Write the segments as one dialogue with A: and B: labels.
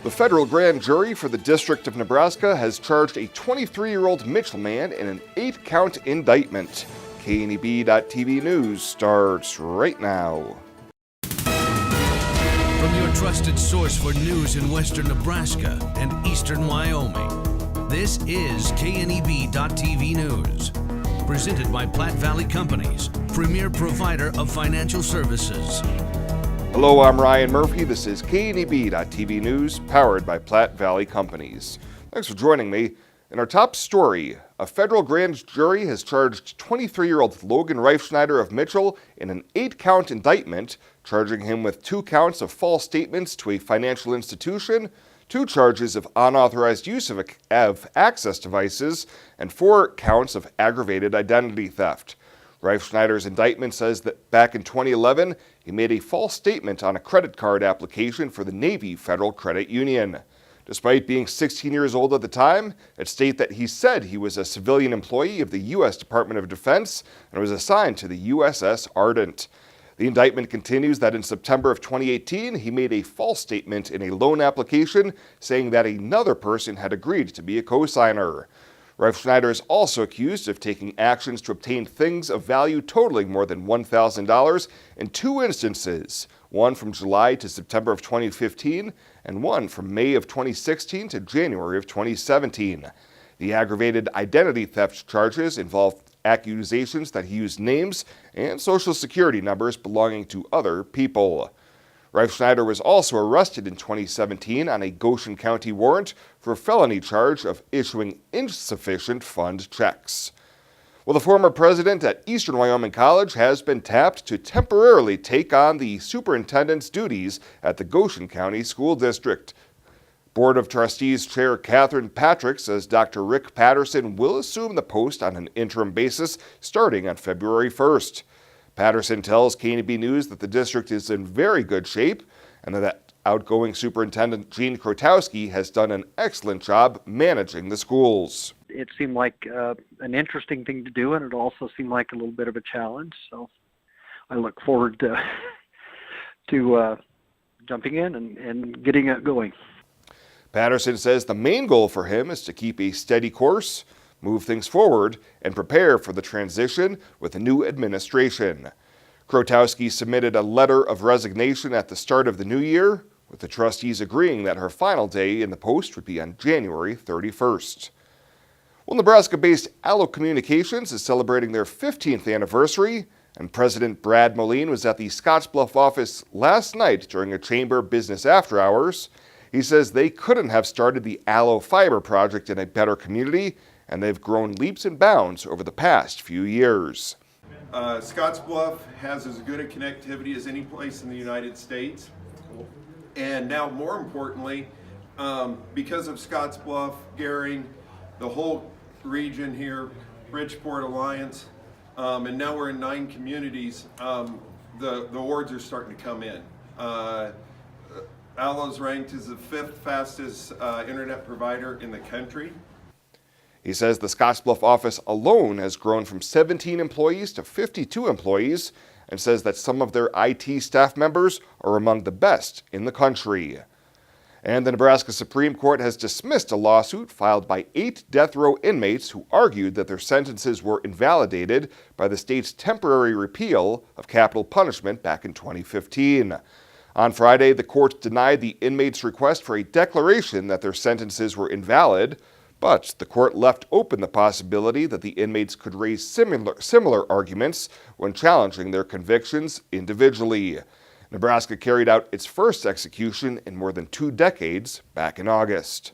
A: The federal grand jury for the District of Nebraska has charged a 23-year-old Mitchell man in an 8-count indictment. KNEB.TV News starts right now.
B: From your trusted source for news in western Nebraska and eastern Wyoming, this is KNEB.TV News. Presented by Platte Valley Companies, premier provider of financial services.
A: Hello, I'm Ryan Murphy. This is KNEB.TV News, powered by Platte Valley Companies. Thanks for joining me. In our top story, a federal grand jury has charged 23-year-old Logan Reifschneider of Mitchell in an 8-count indictment, charging him with 2 counts of false statements to a financial institution, 2 charges of unauthorized use of access devices, and 4 counts of aggravated identity theft. Reifschneider's indictment says that back in 2011, he made a false statement on a credit card application for the Navy Federal Credit Union. Despite being 16 years old at the time, it states that he said he was a civilian employee of the U.S. Department of Defense and was assigned to the USS Ardent. The indictment continues that in September of 2018, he made a false statement in a loan application saying that another person had agreed to be a co-signer. Reifschneider is also accused of taking actions to obtain things of value totaling more than $1,000 in 2 instances, one from July to September of 2015 and one from May of 2016 to January of 2017. The aggravated identity theft charges involve accusations that he used names and social security numbers belonging to other people. Reifschneider was also arrested in 2017 on a Goshen County warrant for a felony charge of issuing insufficient fund checks. Well, the former president at Eastern Wyoming College has been tapped to temporarily take on the superintendent's duties at the Goshen County School District. Board of Trustees Chair Catherine Patrick says Dr. Rick Patterson will assume the post on an interim basis starting on February 1st. Patterson tells KNEB News that the district is in very good shape and that outgoing Superintendent Gene Krotowski has done an excellent job managing the schools.
C: It seemed like an interesting thing to do, and it also seemed like a little bit of a challenge. So I look forward to jumping in and getting it going.
A: Patterson says the main goal for him is to keep a steady course, move things forward, and prepare for the transition with the new administration. Krotowski submitted a letter of resignation at the start of the new year, with the trustees agreeing that her final day in the post would be on January 31st. Well, Nebraska-based Allo Communications is celebrating their 15th anniversary, and President Brad Moline was at the Scottsbluff office last night during a chamber business after hours. He says they couldn't have started the Allo Fiber project in a better community, and they've grown leaps and bounds over the past few years.
D: Scottsbluff has as good a connectivity as any place in the United States. And now, more importantly, because of Scottsbluff, Gering, the whole region here, Bridgeport Alliance, and now we're in 9 communities, the awards are starting to come in. Allo's ranked as the 5th fastest internet provider in the country.
A: He says the Scottsbluff office alone has grown from 17 employees to 52 employees and says that some of their IT staff members are among the best in the country. And the Nebraska Supreme Court has dismissed a lawsuit filed by 8 death row inmates who argued that their sentences were invalidated by the state's temporary repeal of capital punishment back in 2015. On Friday, the court denied the inmates' request for a declaration that their sentences were invalid, but the court left open the possibility that the inmates could raise similar arguments when challenging their convictions individually. Nebraska carried out its first execution in more than 2 decades back in August.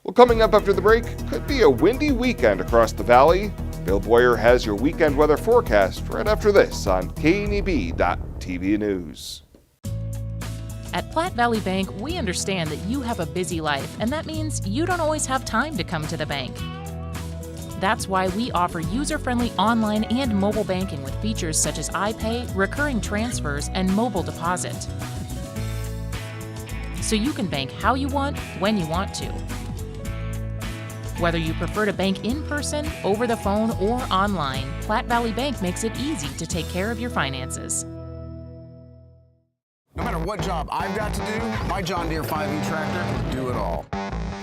A: Well, coming up after the break, could be a windy weekend across the valley. Bill Boyer has your weekend weather forecast right after this on KNEB.TV News.
E: At Platte Valley Bank, we understand that you have a busy life, and that means you don't always have time to come to the bank. That's why we offer user-friendly online and mobile banking with features such as iPay, recurring transfers, and mobile deposit. So you can bank how you want, when you want to. Whether you prefer to bank in person, over the phone, or online, Platte Valley Bank makes it easy to take care of your finances.
F: No matter what job I've got to do, my John Deere 5E tractor can do it all.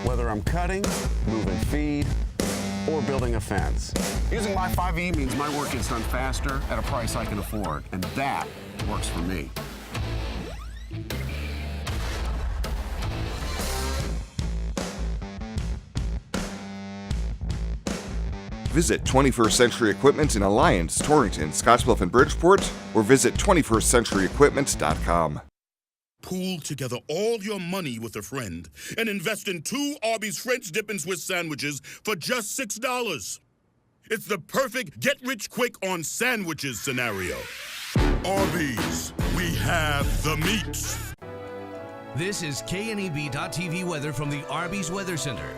F: Whether I'm cutting, moving feed, or building a fence. Using my 5E means my work gets done faster at a price I can afford, and that works for me.
A: Visit 21st Century Equipment in Alliance, Torrington, Scottsbluff, and Bridgeport, or visit 21stcenturyequipment.com.
G: Pool together all your money with a friend and invest in 2 Arby's French Dip and Swiss sandwiches for just $6. It's the perfect get-rich-quick on sandwiches scenario. Arby's, we have the meats.
B: This is KNEB.TV weather from the Arby's Weather Center.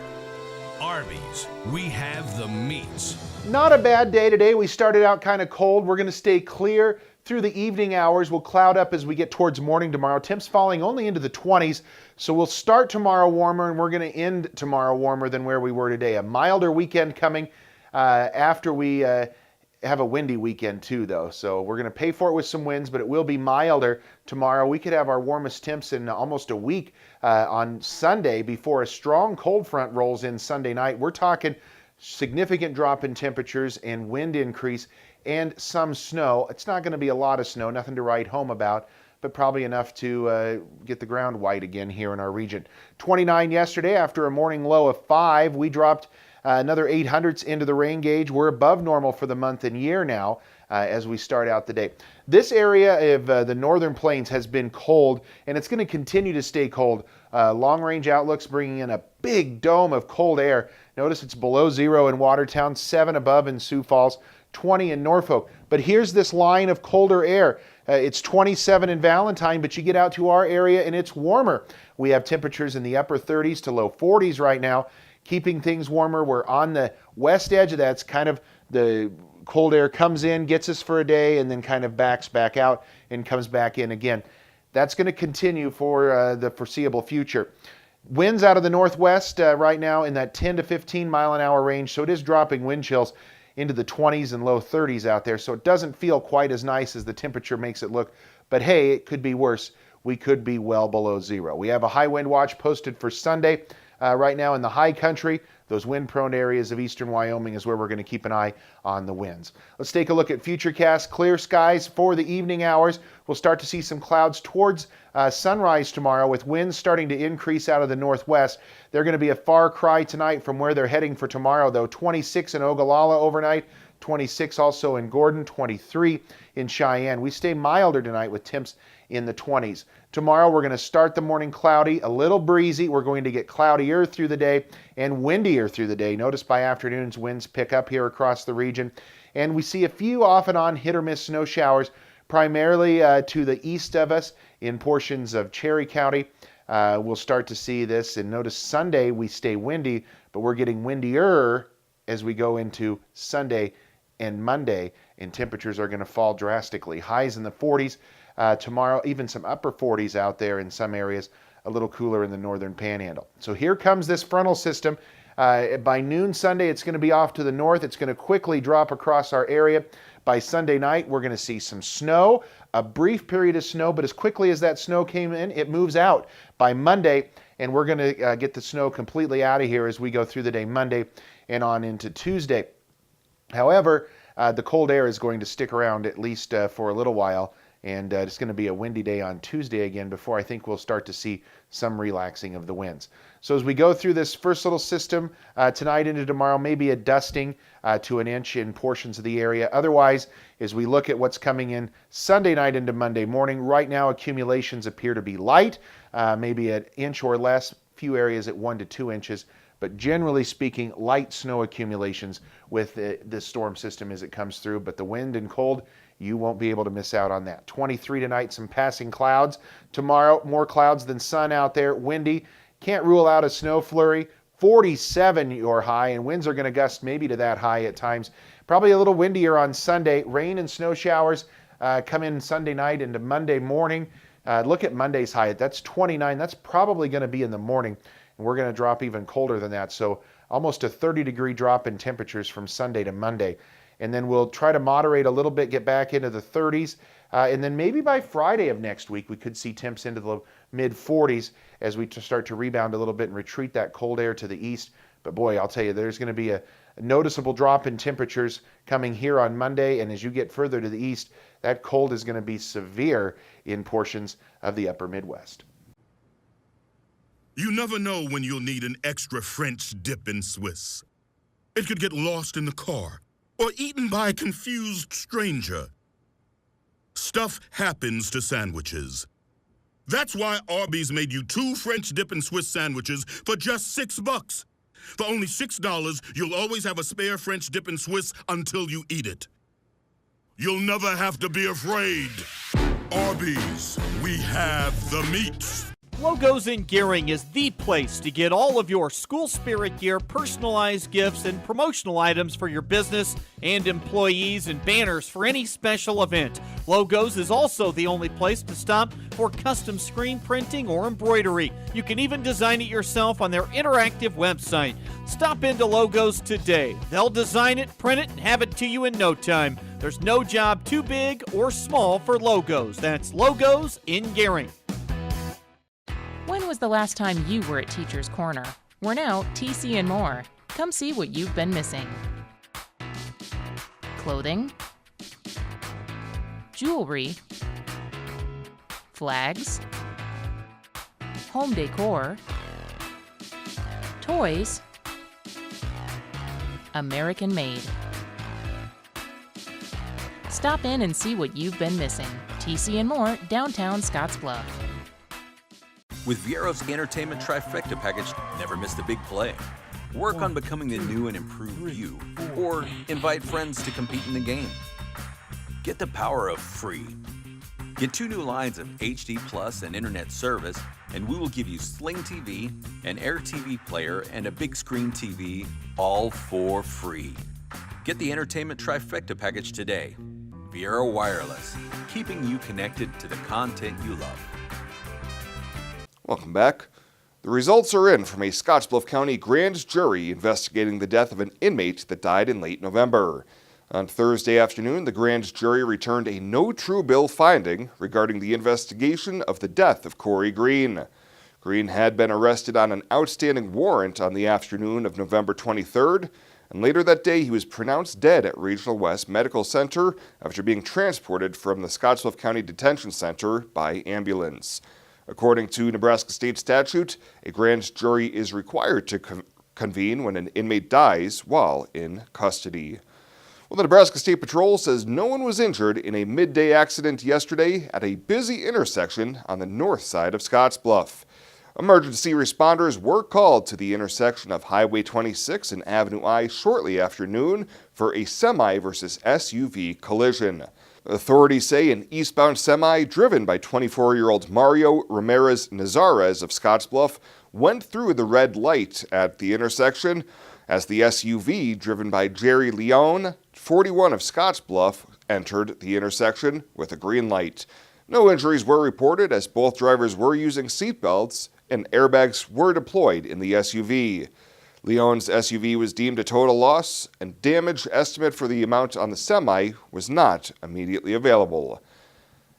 B: Arby's, we have the meats.
H: Not a bad day today. We started out kind of cold. We're going to stay clear through the evening hours. We'll cloud up as we get towards morning tomorrow. Temps falling only into the 20s. So we'll start tomorrow warmer and we're going to end tomorrow warmer than where we were today. A milder weekend coming after we have a windy weekend too, though. So we're going to pay for it with some winds, but it will be milder tomorrow. We could have our warmest temps in almost a week on Sunday before a strong cold front rolls in Sunday night. We're talking significant drop in temperatures and wind increase and some snow. It's not going to be a lot of snow, nothing to write home about, but probably enough to get the ground white again here in our region. 29 yesterday after a morning low of 5. We dropped another 800ths into the rain gauge. We're above normal for the month and year now as we start out the day. This area of the northern plains has been cold, and it's going to continue to stay cold. Long-range outlooks bringing in a big dome of cold air. Notice it's below 0 in Watertown, 7 above in Sioux Falls, 20 in Norfolk. But here's this line of colder air. It's 27 in Valentine, but you get out to our area and it's warmer. We have temperatures in the upper 30s to low 40s right now, keeping things warmer. We're on the west edge of that. It's kind of the cold air comes in, gets us for a day, and then kind of backs back out and comes back in again. That's going to continue for the foreseeable future. Winds out of the northwest right now in that 10 to 15 mile an hour range, so it is dropping wind chills into the 20s and low 30s out there, so it doesn't feel quite as nice as the temperature makes it look, but hey, it could be worse. We could be well below 0. We have a high wind watch posted for Sunday. Right now in the high country, those wind-prone areas of eastern Wyoming is where we're going to keep an eye on the winds. Let's take a look at Futurecast. Clear skies for the evening hours. We'll start to see some clouds towards sunrise tomorrow with winds starting to increase out of the northwest. They're going to be a far cry tonight from where they're heading for tomorrow, though. 26 in Ogallala overnight, 26 also in Gordon, 23 in Cheyenne. We stay milder tonight with temps in the 20s. Tomorrow we're going to start the morning cloudy, a little breezy. We're going to get cloudier through the day and windier through the day. Notice by afternoons winds pick up here across the region. And we see a few off and on hit or miss snow showers, primarily to the east of us in portions of Cherry County. We'll start to see this. And notice Sunday we stay windy, but we're getting windier as we go into Sunday and Monday, and temperatures are going to fall drastically. Highs in the 40s. Tomorrow, even some upper 40s out there in some areas, a little cooler in the northern panhandle. So here comes this frontal system. By noon Sunday, it's going to be off to the north. It's going to quickly drop across our area. By Sunday night, we're going to see some snow, a brief period of snow, but as quickly as that snow came in, it moves out by Monday, and we're going to get the snow completely out of here as we go through the day Monday and on into Tuesday. However, the cold air is going to stick around at least for a little while. And it's going to be a windy day on Tuesday again before I think we'll start to see some relaxing of the winds. So as we go through this first little system tonight into tomorrow, maybe a dusting to an inch in portions of the area. Otherwise, as we look at what's coming in Sunday night into Monday morning, right now accumulations appear to be light, maybe an inch or less, few areas at 1 to 2 inches. But generally speaking, light snow accumulations with this storm system as it comes through. But the wind and cold, you won't be able to miss out on that. 23 tonight, some passing clouds. Tomorrow, more clouds than sun out there. Windy. Can't rule out a snow flurry. 47 your high, and winds are going to gust maybe to that high at times. Probably a little windier on Sunday. Rain and snow showers come in Sunday night into Monday morning. Look at Monday's high. That's 29. That's probably going to be in the morning. And we're going to drop even colder than that. So almost a 30-degree drop in temperatures from Sunday to Monday. and then we'll try to moderate a little bit, get back into the 30s. And then maybe by Friday of next week, we could see temps into the mid-40s as we start to rebound a little bit and retreat that cold air to the east. But boy, I'll tell you, there's going to be a noticeable drop in temperatures coming here on Monday. And as you get further to the east, that cold is going to be severe in portions of the upper Midwest.
G: You never know when you'll need an extra French dip in Swiss. It could get lost in the car or eaten by a confused stranger. Stuff happens to sandwiches. That's why Arby's made you 2 French dip and Swiss sandwiches for just $6. For only $6, you'll always have a spare French dip and Swiss until you eat it. You'll never have to be afraid. Arby's, we have the meats.
I: Logos in Gearing is the place to get all of your school spirit gear, personalized gifts, and promotional items for your business and employees, and banners for any special event. Logos is also the only place to stop for custom screen printing or embroidery. You can even design it yourself on their interactive website. Stop into Logos today. They'll design it, print it, and have it to you in no time. There's no job too big or small for Logos. That's Logos in Gearing.
E: When was the last time you were at Teacher's Corner? We're now TC and More. Come see what you've been missing. Clothing, jewelry, flags, home decor, toys, American made. Stop in and see what you've been missing. TC and More, downtown Scottsbluff.
J: With Viero's entertainment trifecta package, never miss the big play. Work on becoming the new and improved you, or invite friends to compete in the game. Get the power of free. Get 2 new lines of HD Plus and internet service, and we will give you Sling TV, an Air TV player, and a big screen TV, all for free. Get the entertainment trifecta package today. Viero Wireless, keeping you connected to the content you love.
A: Welcome back. The results are in from a Scottsbluff County grand jury investigating the death of an inmate that died in late November. On Thursday afternoon, the grand jury returned a no true bill finding regarding the investigation of the death of Corey Green. Green had been arrested on an outstanding warrant on the afternoon of November 23rd, and later that day he was pronounced dead at Regional West Medical Center after being transported from the Scottsbluff County Detention Center by ambulance. According to Nebraska state statute, a grand jury is required to convene when an inmate dies while in custody. Well, the Nebraska State Patrol says no one was injured in a midday accident yesterday at a busy intersection on the north side of Scottsbluff. Emergency responders were called to the intersection of Highway 26 and Avenue I shortly after noon for a semi versus SUV collision. Authorities say an eastbound semi driven by 24-year-old Mario Ramirez Nazarez of Scottsbluff went through the red light at the intersection as the SUV driven by Jerry Leone, 41 of Scottsbluff, entered the intersection with a green light. No injuries were reported as both drivers were using seatbelts and airbags were deployed in the SUV. Leone's SUV was deemed a total loss, and damage estimate for the amount on the semi was not immediately available.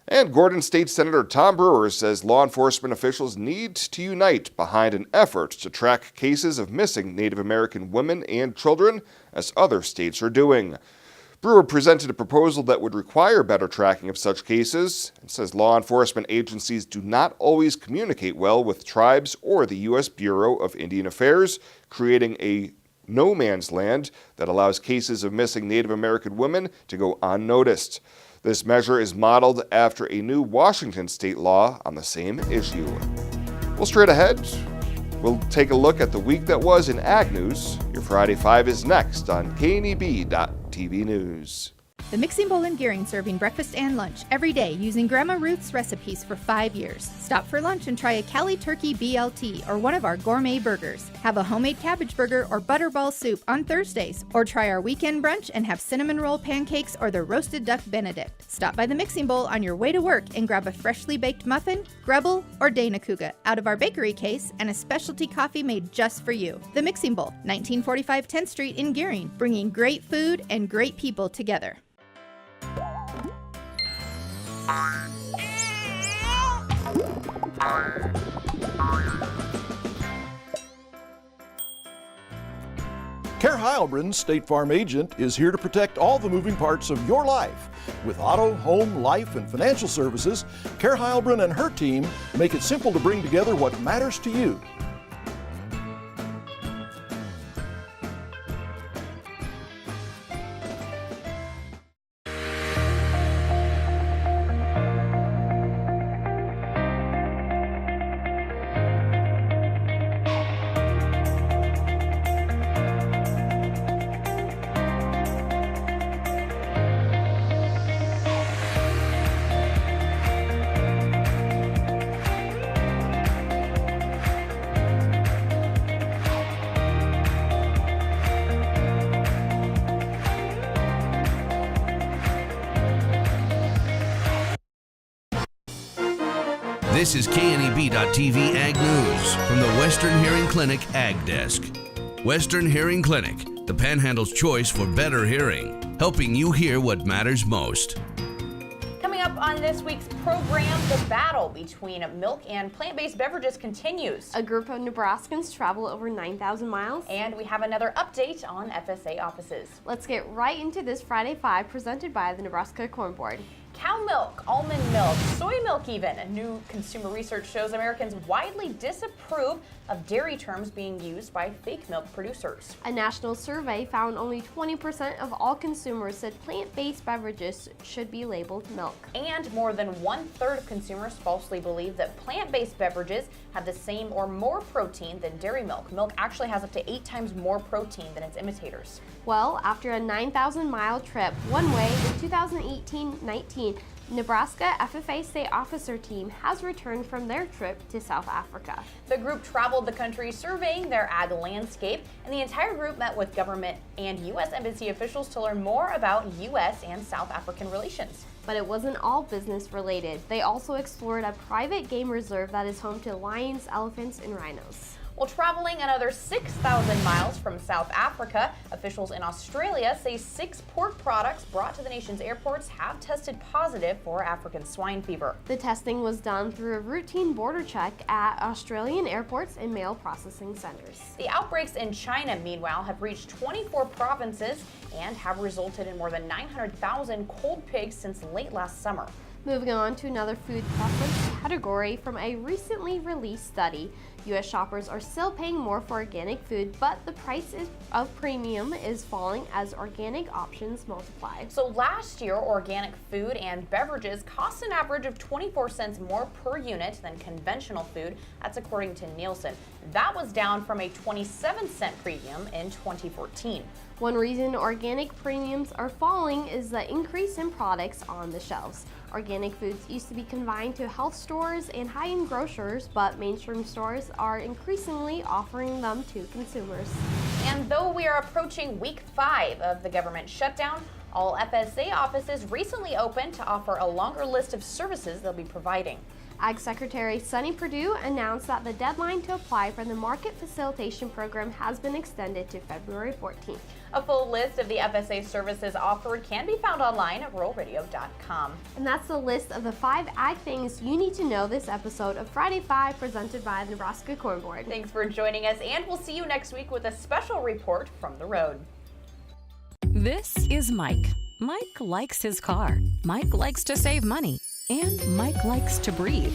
A: And Gordon State Senator Tom Brewer says law enforcement officials need to unite behind an effort to track cases of missing Native American women and children, as other states are doing. Brewer presented a proposal that would require better tracking of such cases and says law enforcement agencies do not always communicate well with tribes or the U.S. Bureau of Indian Affairs, creating a no man's land that allows cases of missing Native American women to go unnoticed. This measure is modeled after a new Washington state law on the same issue. Well, straight ahead, we'll take a look at the week that was in Ag News. Your Friday 5 is next on KNEB.TV News.
K: The Mixing Bowl in Gearing, serving breakfast and lunch every day using Grandma Ruth's recipes for 5 years. Stop for lunch and try a Cali Turkey BLT or one of our gourmet burgers. Have a homemade cabbage burger or butterball soup on Thursdays, or try our weekend brunch and have cinnamon roll pancakes or the roasted duck Benedict. Stop by the Mixing Bowl on your way to work and grab a freshly baked muffin, Grebel, or Dana Kuga out of our bakery case and a specialty coffee made just for you. The Mixing Bowl, 1945 10th Street in Gearing, bringing great food and great people together.
L: Care Heilbrunn, State Farm agent, is here to protect all the moving parts of your life. With auto, home, life, and financial services, Care Heilbrunn and her team make it simple to bring together what matters to you.
B: This is KNEB.TV Ag News from the Western Hearing Clinic Ag Desk. Western Hearing Clinic, the Panhandle's choice for better hearing, helping you hear what matters most.
M: Coming up on this week's program, the battle between milk and plant-based beverages continues.
N: A group of Nebraskans travel over 9,000 miles.
M: And we have another update on FSA offices.
N: Let's get right into this Friday 5 presented by the Nebraska Corn Board.
M: Cow milk, almond milk, soy milk even. New consumer research shows Americans widely disapprove of dairy terms being used by fake milk producers.
N: A national survey found only 20% of all consumers said plant-based beverages should be labeled milk.
M: And more than 1/3 of consumers falsely believe that plant-based beverages have the same or more protein than dairy milk. Milk actually has up to 8 times more protein than its imitators.
N: Well, after a 9,000-mile trip one way, the 2018-19 Nebraska FFA State Officer team has returned from their trip to South Africa.
M: The group traveled the country surveying their ag landscape, and the entire group met with government and U.S. Embassy officials to learn more about U.S. and South African relations.
N: But it wasn't all business related. They also explored a private game reserve that is home to lions, elephants, and rhinos.
M: While traveling another 6,000 miles from South Africa, officials in Australia say 6 pork products brought to the nation's airports have tested positive for African swine fever.
N: The testing was done through a routine border check at Australian airports and mail processing centers.
M: The outbreaks in China, meanwhile, have reached 24 provinces and have resulted in more than 900,000 cold pigs since late last summer.
N: Moving on to another food preference category from a recently released study. U.S. shoppers are still paying more for organic food, but the price of premium is falling as organic options multiply.
M: So last year, organic food and beverages cost an average of 24 cents more per unit than conventional food. That's according to Nielsen. That was down from a 27-cent premium in 2014.
N: One reason organic premiums are falling is the increase in products on the shelves. Organic foods used to be confined to health stores and high-end grocers, but mainstream stores are increasingly offering them to consumers.
M: And though we are approaching week 5 of the government shutdown, all FSA offices recently opened to offer a longer list of services they'll be providing.
N: Ag Secretary Sonny Perdue announced that the deadline to apply for the Market Facilitation Program has been extended to February 14th.
M: A full list of the FSA services offered can be found online at ruralradio.com.
N: And that's the list of the 5 ag things you need to know this episode of Friday 5 presented by the Nebraska Corn Board.
M: Thanks for joining us, and we'll see you next week with a special report from the road.
O: This is Mike. Mike likes his car. Mike likes to save money. And Mike likes to breathe.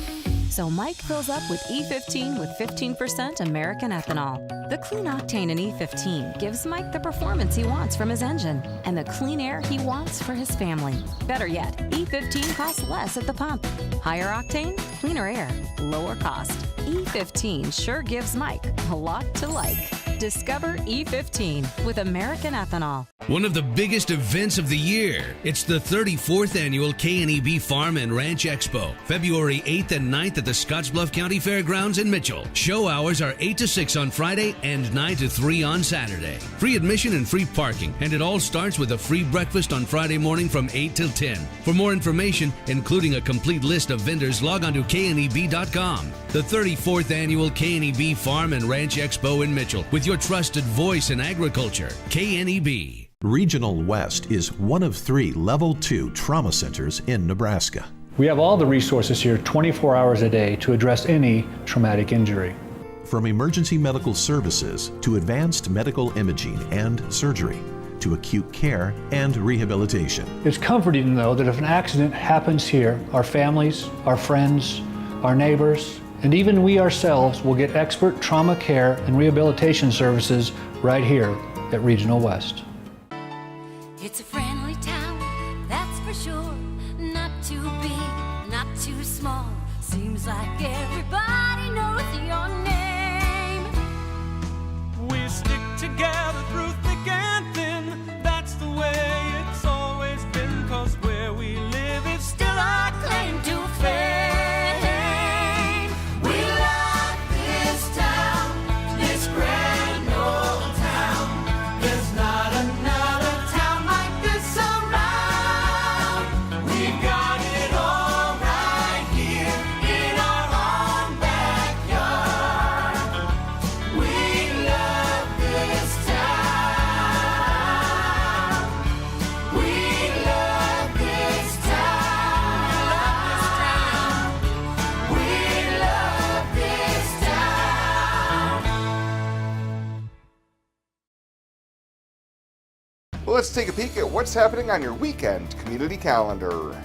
O: So Mike fills up with E15 with 15% American ethanol. The clean octane in E15 gives Mike the performance he wants from his engine and the clean air he wants for his family. Better yet, E15 costs less at the pump. Higher octane, cleaner air, lower cost. E15 sure gives Mike a lot to like. Discover E15 with American Ethanol.
B: One of the biggest events of the year. It's the 34th annual KNEB Farm and Ranch Expo, February 8th and 9th at the Scottsbluff County Fairgrounds in Mitchell. Show hours are 8 to 6 on Friday and 9 to 3 on Saturday. Free admission and free parking, and it all starts with a free breakfast on Friday morning from 8 till 10. For more information, including a complete list of vendors, log on to kneb.com. The 34th annual KNEB Farm and Ranch Expo in Mitchell, with your trusted voice in agriculture, KNEB.
P: Regional West is one of 3 Level 2 trauma centers in Nebraska.
Q: We have all the resources here 24 hours a day to address any traumatic injury.
P: From emergency medical services to advanced medical imaging and surgery to acute care and rehabilitation.
Q: It's comforting, though, that if an accident happens here, our families, our friends, our neighbors, and even we ourselves will get expert trauma care and rehabilitation services right here at Regional West.
R: It's a friendly town, that's for sure. Not too big, not too small. Seems like everybody knows your name.
S: We stick together through thick and thin. That's the way it's always been. 'Cause where we live is still our claim to fame. We love this town, this grand old town. There's not another town like this around. We've got it all right here in our own backyard. We love this town. We love this town. We love this town.
A: Well, let's take a peek at what's happening on your weekend community calendar.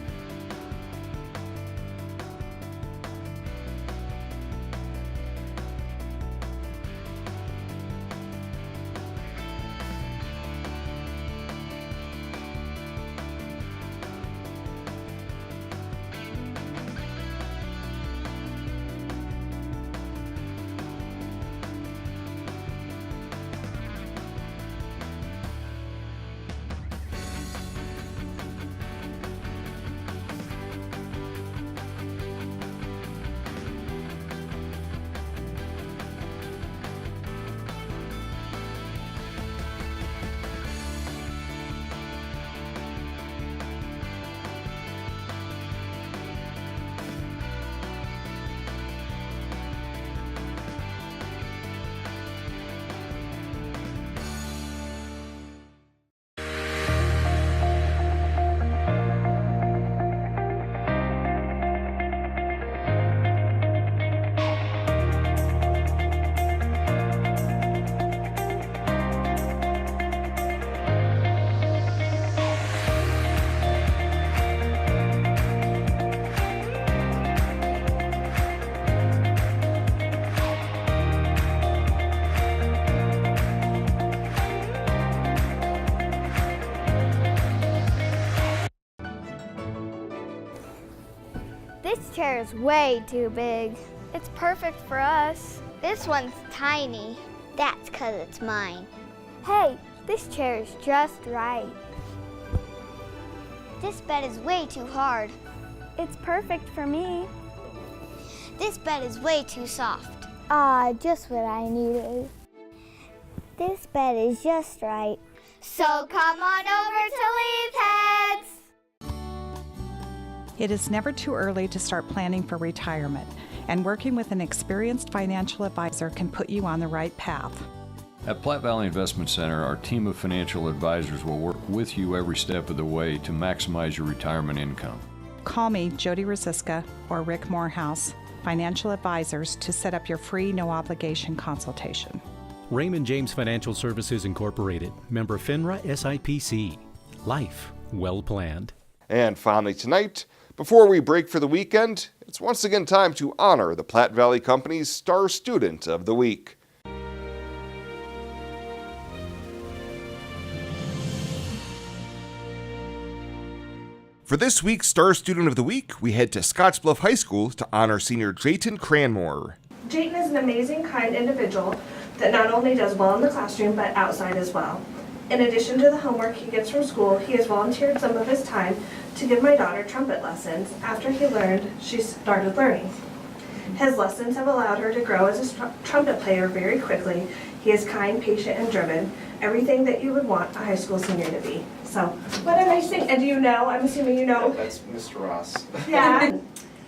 T: This chair is way too big. It's perfect for us. This one's tiny. That's 'cause it's mine. Hey, this chair is just right. This bed is way too hard. It's perfect for me. This bed is way too soft. Just what I needed. This bed is just right. So come on over to Leave Heads.
U: It is never too early to start planning for retirement, and working with an experienced financial advisor can put you on the right path.
V: At Platte Valley Investment Center, our team of financial advisors will work with you every step of the way to maximize your retirement income.
U: Call me, Jody Rosiska, or Rick Morehouse, financial advisors, to set up your free, no-obligation consultation.
W: Raymond James Financial Services Incorporated, member FINRA SIPC. Life well planned.
A: And finally tonight, before we break for the weekend, it's once again time to honor the Platte Valley Company's Star Student of the Week. For this week's Star Student of the Week, we head to Scottsbluff High School to honor senior Jayton Cranmore.
X: Jayton is an amazing, kind individual
C: that not only does well in the classroom but outside as well. In addition to the homework he gets from school, he has volunteered some of his time to give my daughter trumpet lessons after she started learning. His lessons have allowed her to grow as a trumpet player very quickly. He is kind, patient, and driven. Everything that you would want a high school senior to be. So, what a nice thing. And do you know, I'm assuming you know?
D: That's Mr. Ross.
C: Yeah.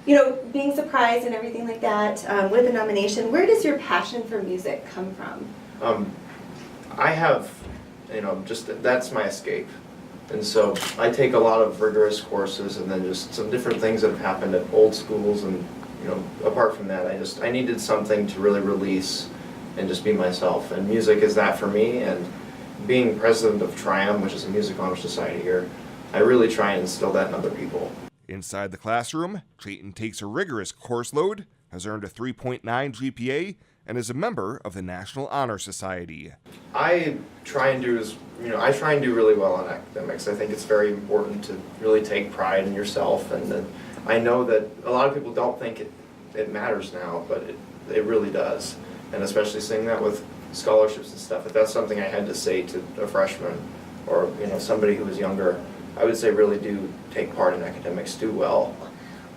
F: You know, being surprised and everything like that with the nomination, where does your passion for music come from?
D: I have, that's my escape. And so I take a lot of rigorous courses and then just some different things that have happened at old schools, and apart from that, I needed something to really release and just be myself. And music is that for me, and being president of Triumph, which is a music honor society here, I really try and instill that in other people.
A: Inside the classroom, Drayton takes a rigorous course load, has earned a 3.9 GPA, and is a member of the National Honor Society.
D: I try and do really well in academics. I think it's very important to really take pride in yourself, and I know that a lot of people don't think it matters now, but it really does. And especially seeing that with scholarships and stuff, if that's something I had to say to a freshman or somebody who was younger, I would say really do take part in academics, do well.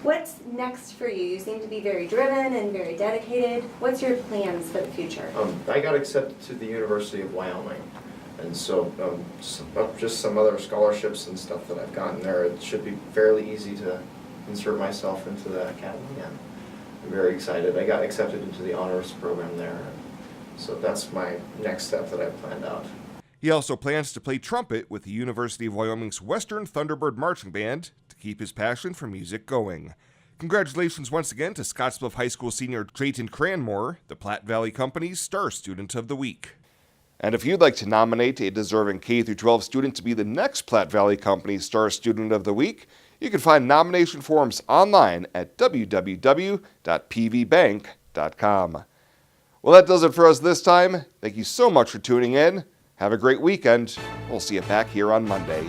F: What's next for you? You seem to be very driven and very dedicated. What's your plans for the future?
D: I got accepted to the University of Wyoming, and so just some other scholarships and stuff that I've gotten there, it should be fairly easy to insert myself into the academy again. I'm very excited. I got accepted into the honors program there, so that's my next step that I've planned out.
A: He also plans to play trumpet with the University of Wyoming's Western Thunderbird Marching Band to keep his passion for music going. Congratulations once again to Scottsbluff High School senior Drayton Cranmore, the Platte Valley Company's Star Student of the Week. And if you'd like to nominate a deserving K-12 student to be the next Platte Valley Company's Star Student of the Week, you can find nomination forms online at www.pvbank.com. Well, that does it for us this time. Thank you so much for tuning in. Have a great weekend. We'll see you back here on Monday.